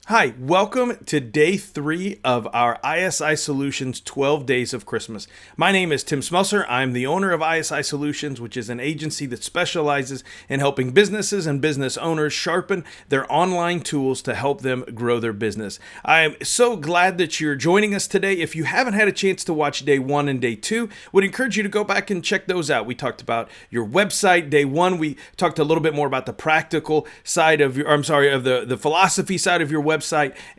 Hi, welcome to day 3 of our ISI Solutions 12 Days of Christmas. My name is Tim Smelser. I'm the owner of ISI Solutions, which is an agency that specializes in helping businesses and business owners sharpen their online tools to help them grow their business. I'm so glad that you're joining us today. If you haven't had a chance to watch day 1 and day 2, would encourage you to go back and check those out. We talked about your website. Day 1, we talked a little bit more about the practical side of the philosophy side of your website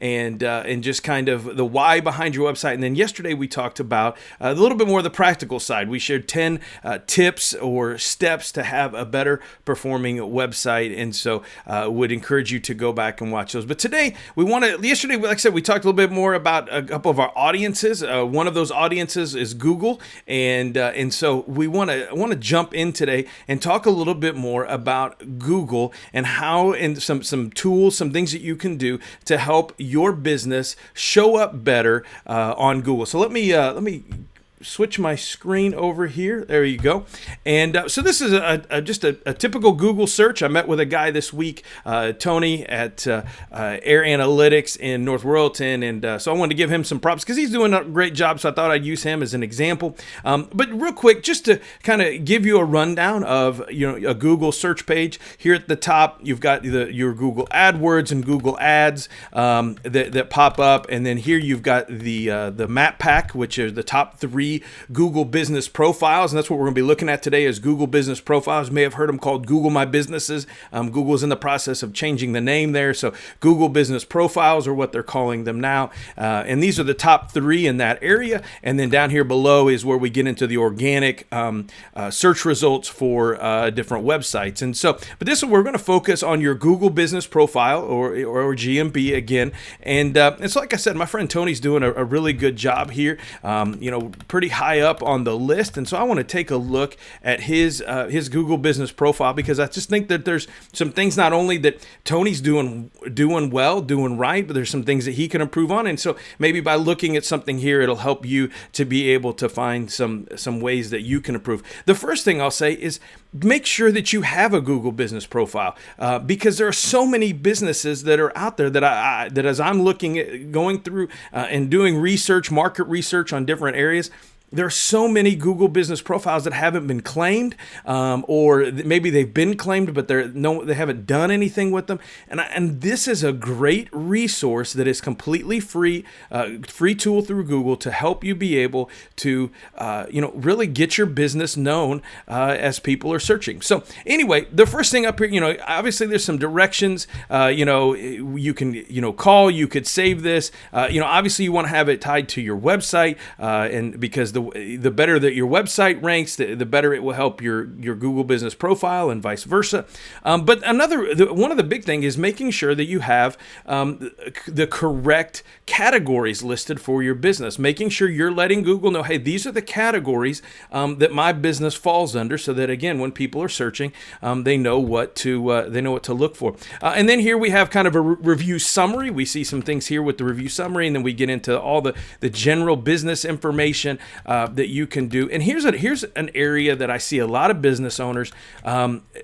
and just kind of the why behind your website. And then yesterday we talked about a little bit more of the practical side. We shared 10 tips or steps to have a better performing website. And so would encourage you to go back and watch those. But today yesterday, like I said, we talked a little bit more about a couple of our audiences. One of those audiences is Google. And so we want to jump in today and talk a little bit more about Google and how, and some tools, some things that you can do to help your business show up better on Google. So let me switch my screen over here. There you go. And so this is just a typical Google search. I met with a guy this week, Tony at Air Analytics in North Royalton, and so I wanted to give him some props because he's doing a great job. So I thought I'd use him as an example. But real quick, just to kind of give you a rundown of a Google search page. Here at the top, you've got your Google AdWords and Google Ads that pop up, and then here you've got the map pack, which are the top 3 Google business profiles, and that's what we're going to be looking at today is Google business profiles. You may have heard them called Google My Businesses. Google is in the process of changing the name there, so Google business profiles are what they're calling them now. And these are the top 3 in that area. And then down here below is where we get into the organic search results for different websites. And so, but this one we're going to focus on your Google business profile or GMB again. And so, like I said, my friend Tony's doing a really good job here. Pretty high up on the list, and so I want to take a look at his Google business profile because I just think that there's some things not only that Tony's doing well, doing right, but there's some things that he can improve on. And so maybe by looking at something here, it'll help you to be able to find some ways that you can improve. The first thing I'll say is make sure that you have a Google business profile because there are so many businesses that are out there that as I'm looking at going through and doing research, market research on different areas, there are so many Google business profiles that haven't been claimed, or maybe they've been claimed, but they haven't done anything with them. And this is a great resource that is completely free tool through Google to help you be able to, really get your business known as people are searching. So anyway, the first thing up here, obviously there's some directions. You can, call. You could save this. Obviously you want to have it tied to your website, and because the better that your website ranks, the better it will help your Google business profile and vice versa. But one of the big thing is making sure that you have the correct categories listed for your business, making sure you're letting Google know, hey, these are the categories that my business falls under, so that again, when people are searching, they know what to look for. And then here we have kind of a review summary. We see some things here with the review summary, and then we get into all the general business information that you can do. And here's an area that I see a lot of business owners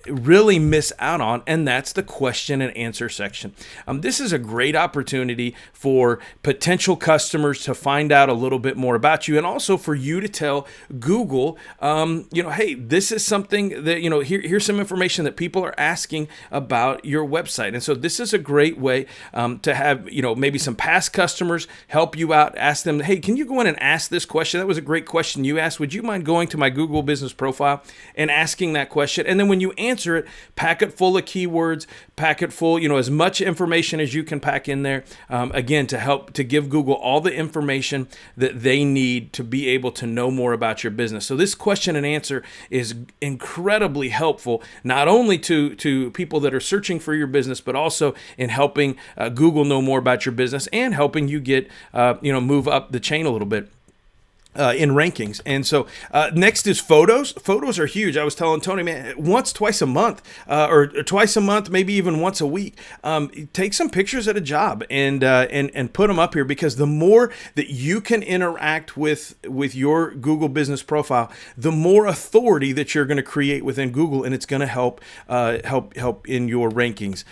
really miss out on, and that's the question and answer section. This is a great opportunity for potential customers to find out a little bit more about you, and also for you to tell Google, hey, this is something that, here's some information that people are asking about your website. And so this is a great way to have, maybe some past customers help you out, ask them, hey, can you go in and ask this question? That was a great question you asked. Would you mind going to my Google business profile and asking that question? And then when you answer it, pack it full of keywords, pack it full, as much information as you can pack in there, again, to help to give Google all the information that they need to be able to know more about your business. So this question and answer is incredibly helpful, not only to people that are searching for your business, but also in helping Google know more about your business and helping you get, move up the chain a little bit. In rankings. And so next is photos. Photos are huge. I was telling Tony, man, twice a month, or twice a month, maybe even once a week, take some pictures at a job and put them up here, because the more that you can interact with your Google business profile, the more authority that you're going to create within Google, and it's going to help in your rankings.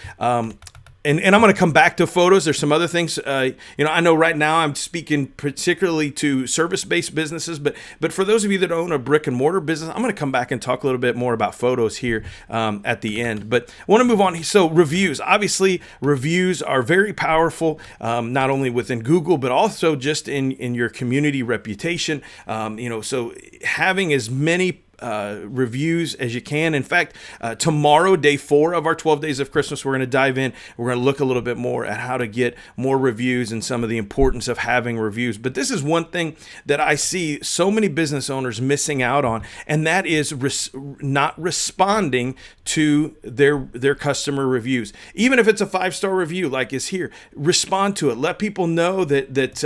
and I'm going to come back to photos. There's some other things. I know right now I'm speaking particularly to service-based businesses, but for those of you that own a brick and mortar business, I'm going to come back and talk a little bit more about photos here at the end. But I want to move on. So reviews. Obviously, reviews are very powerful, not only within Google, but also just in your community reputation. So having as many reviews as you can. In fact, tomorrow, day 4 of our 12 days of Christmas, we're going to dive in. We're going to look a little bit more at how to get more reviews and some of the importance of having reviews. But this is one thing that I see so many business owners missing out on, and that is not responding to their customer reviews. Even if it's a 5-star review, like is here, respond to it. Let people know that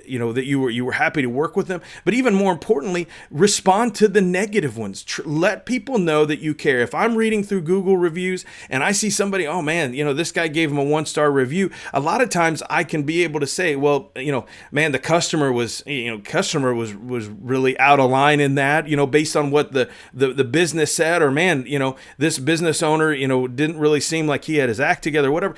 you were happy to work with them, but even more importantly, respond to the negative ones. Let people know that you care. If I'm reading through Google reviews and I see somebody, oh man, this guy gave him a 1-star review. A lot of times I can be able to say, well, man, the customer was really out of line in that, based on what the business said, or man, this business owner, didn't really seem like he had his act together, whatever.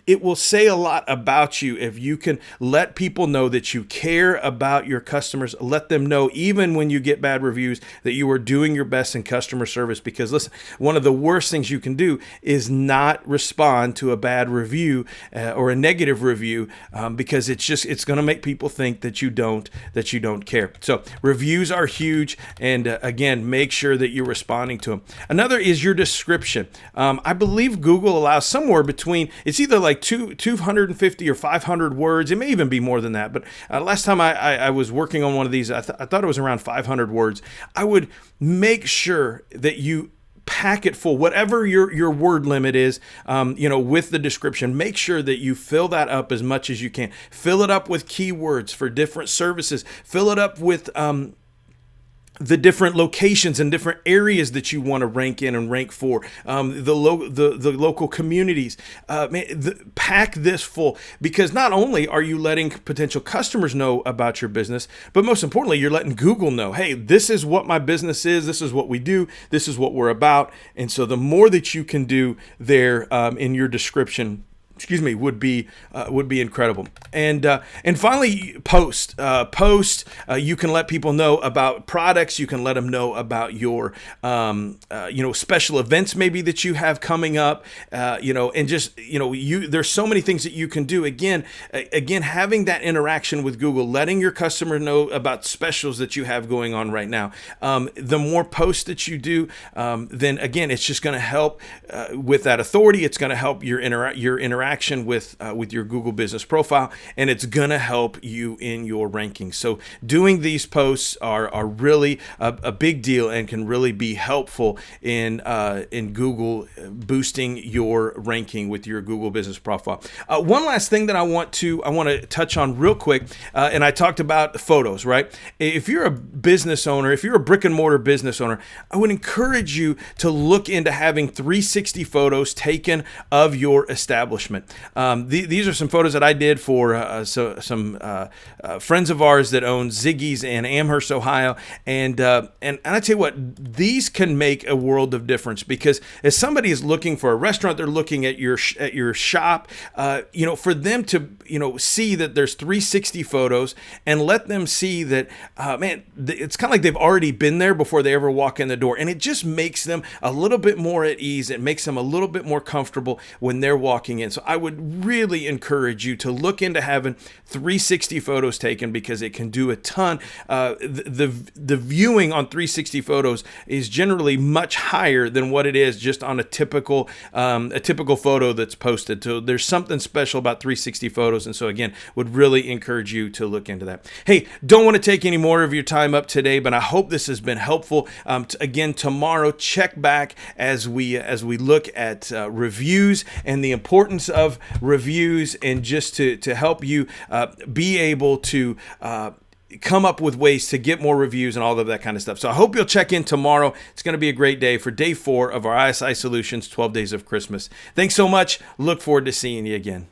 It will say a lot about you if you can let people know that you care about your customers. Let them know, even when you get bad reviews, that you are doing your best in customer service. Because listen, one of the worst things you can do is not respond to a bad review or a negative review, because it's going to make people think that you don't care. So reviews are huge, and again, make sure that you're responding to them. Another is your description. I believe Google allows somewhere between, it's either like 250 or 500 words. It may even be more than that. But last time I was working on one of these, I thought it was around 500 words. I would make sure that you pack it full, whatever your word limit is, with the description. Make sure that you fill that up as much as you can. Fill it up with keywords for different services. Fill it up with the different locations and different areas that you want to rank in and rank for, the local communities. Pack this full, because not only are you letting potential customers know about your business, but most importantly, you're letting Google know, hey, this is what my business is, this is what we do, this is what we're about. And so the more that you can do there in your description, would be incredible. And finally, post. You can let people know about products. You can let them know about your special events maybe that you have coming up. And just there's so many things that you can do. Again, having that interaction with Google, letting your customer know about specials that you have going on right now. The more posts that you do, then again, it's just going to help with that authority. It's going to help your interaction with your Google business profile, and it's gonna help you in your rankings. So doing these posts are really a big deal and can really be helpful in Google boosting your ranking with your Google business profile. One last thing that I want to touch on real quick, and I talked about photos, right? If you're a business owner, if you're a brick and mortar business owner, I would encourage you to look into having 360 photos taken of your establishment. These are some photos that I did for some friends of ours that own Ziggy's in Amherst, Ohio, and I tell you what, these can make a world of difference, because as somebody is looking for a restaurant, they're looking at your shop, for them to see that there's 360 photos, and let them see that it's kind of like they've already been there before they ever walk in the door, and it just makes them a little bit more at ease. It makes them a little bit more comfortable when they're walking in. So I would really encourage you to look into having 360 photos taken, because it can do a ton. The viewing on 360 photos is generally much higher than what it is just on a typical photo that's posted. So there's something special about 360 photos, and so again, would really encourage you to look into that. Hey, don't want to take any more of your time up today, but I hope this has been helpful. Again, tomorrow, check back as we look at reviews and the importance of reviews, and just to help you be able to come up with ways to get more reviews and all of that kind of stuff. So I hope you'll check in tomorrow. It's going to be a great day for day 4 of our ISI Solutions 12 Days of Christmas. Thanks so much. Look forward to seeing you again.